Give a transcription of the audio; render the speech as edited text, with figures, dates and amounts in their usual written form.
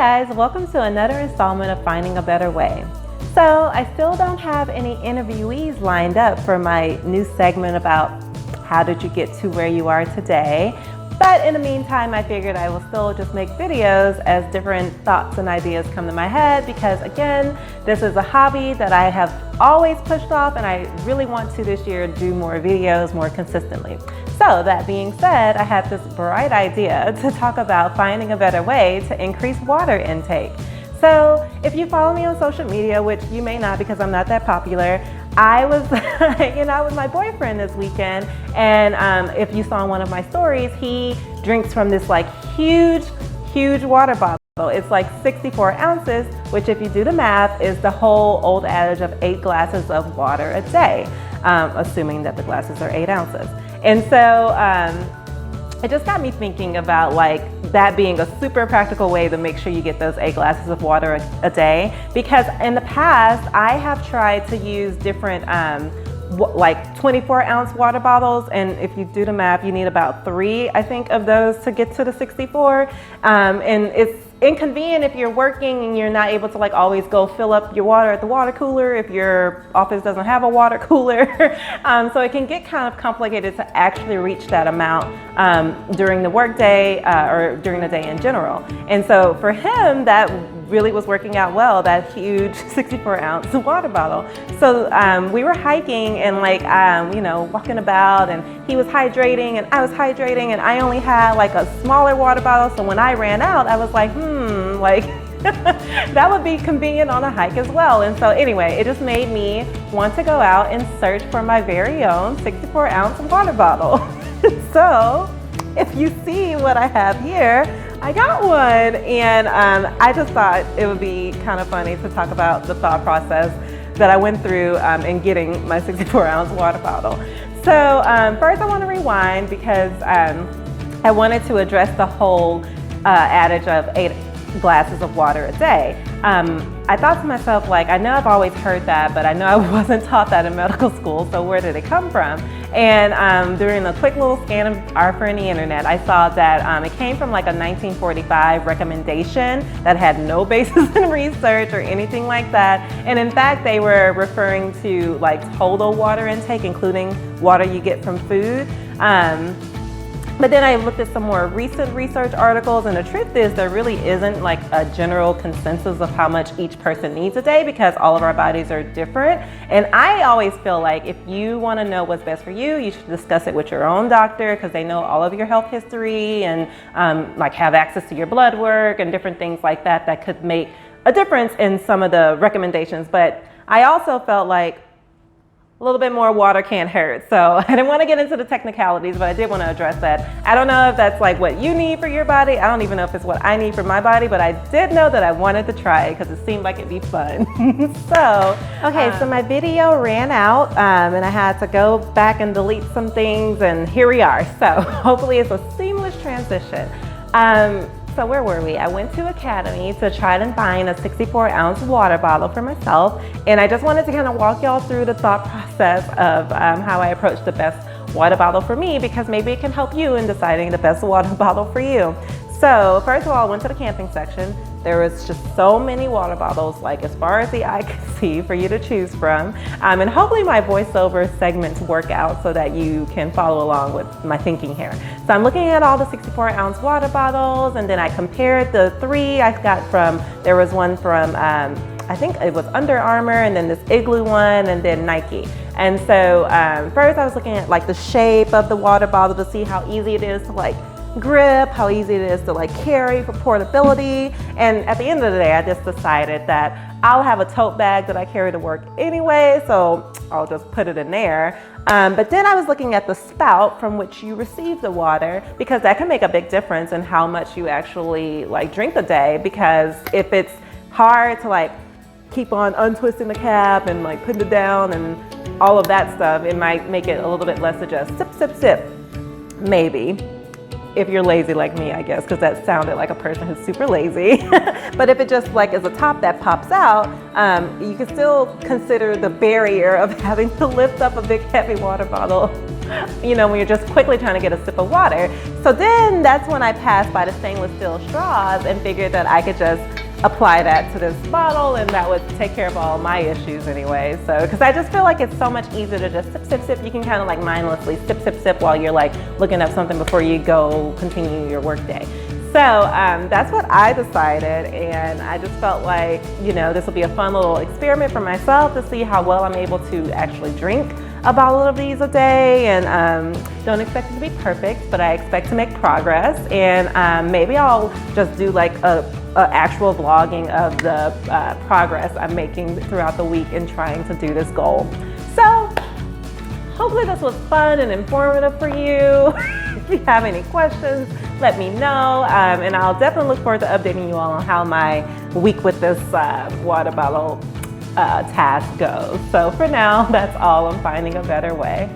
guys, welcome to another installment of Finding a Better Way. So I still don't have any interviewees lined up for my new segment about how did you get to where you are today. But in the meantime, I figured I will still just make videos as different thoughts and ideas come to my head because again, this is a hobby that I have always pushed off and I really want to this year do more videos more consistently. So that being said, I had this bright idea to talk about finding a better way to increase water intake. So if you follow me on social media, which you may not because I'm not that popular, I was hanging out with my boyfriend this weekend, and if you saw one of my stories, he drinks from this like huge water bottle. It's like 64 ounces, which if you do the math is the whole old adage of 8 glasses of water a day, assuming that the glasses are 8 ounces. And so it just got me thinking about like that being a super practical way to make sure you get those 8 glasses of water a day. Because in the past, I have tried to use different like 24 ounce water bottles. And if you do the math, you need about 3, I think, of those to get to the 64. And it's inconvenient if you're working and you're not able to like always go fill up your water at the water cooler if your office doesn't have a water cooler. So it can get kind of complicated to actually reach that amount during the workday or during the day in general. And so for him, that really was working out well, that huge 64 ounce water bottle. So we were hiking and like, you know, walking about, and he was hydrating and I was hydrating, and I only had like a smaller water bottle. So when I ran out, I was like, like that would be convenient on a hike as well. And so anyway, it just made me want to go out and search for my very own 64 ounce water bottle. So if you see what I have here, I got one, and I just thought it would be kind of funny to talk about the thought process that I went through in getting my 64 ounce water bottle. So first I want to rewind because I wanted to address the whole adage of 8 glasses of water a day. I thought to myself, like, I know I've always heard that, but I know I wasn't taught that in medical school, so where did it come from? And during a quick little scan of ARPA and the internet, I saw that it came from like a 1945 recommendation that had no basis in research or anything like that. And in fact, they were referring to like total water intake, including water you get from food. But then I looked at some more recent research articles, and the truth is there really isn't like a general consensus of how much each person needs a day because all of our bodies are different. And I always feel like if you want to know what's best for you, you should discuss it with your own doctor because they know all of your health history and like have access to your blood work and different things like that that could make a difference in some of the recommendations. But I also felt like a little bit more water can't hurt. So I didn't want to get into the technicalities, but I did want to address that. I don't know if that's like what you need for your body. I don't even know if it's what I need for my body, but I did know that I wanted to try it because it seemed like it'd be fun. So my video ran out and I had to go back and delete some things, and here we are. So hopefully it's a seamless transition. So where were we? I went to Academy to try and find a 64 ounce water bottle for myself. And I just wanted to kind of walk y'all through the thought process of how I approach the best water bottle for me, because maybe it can help you in deciding the best water bottle for you. So first of all, I went to the camping section. There was just so many water bottles, like as far as the eye could see, for you to choose from. And hopefully my voiceover segments work out so that you can follow along with my thinking here. So I'm looking at all the 64 ounce water bottles, and then I compared the 3 I got from, there was one from, I think it was Under Armour, and then this Igloo one, and then Nike. And so first I was looking at like the shape of the water bottle to see how easy it is to like grip, how easy it is to like carry for portability. And at the end of the day, I just decided that I'll have a tote bag that I carry to work anyway, so I'll just put it in there. But then I was looking at the spout from which you receive the water, because that can make a big difference in how much you actually like drink a day. Because if it's hard to like keep on untwisting the cap and like putting it down and all of that stuff, it might make it a little bit less to just sip, sip, sip, maybe. If you're lazy like me, I guess, because that sounded like a person who's super lazy. But if it just like is a top that pops out, you can still consider the barrier of having to lift up a big heavy water bottle you know, when you're just quickly trying to get a sip of water. So then that's when I passed by the stainless steel straws and figured that I could just apply that to this bottle and that would take care of all my issues anyway. So, because I just feel like it's so much easier to just sip, sip, sip. You can kind of like mindlessly sip, sip, sip while you're like looking up something before you go continue your work day. So that's what I decided, and I just felt like, you know, this will be a fun little experiment for myself to see how well I'm able to actually drink a bottle of these a day. And don't expect it to be perfect, but I expect to make progress. And maybe I'll just do like a actual vlogging of the progress I'm making throughout the week in trying to do this goal. So hopefully this was fun and informative for you. If you have any questions, let me know, and I'll definitely look forward to updating you all on how my week with this water bottle task goes. So for now, that's all on finding a better way.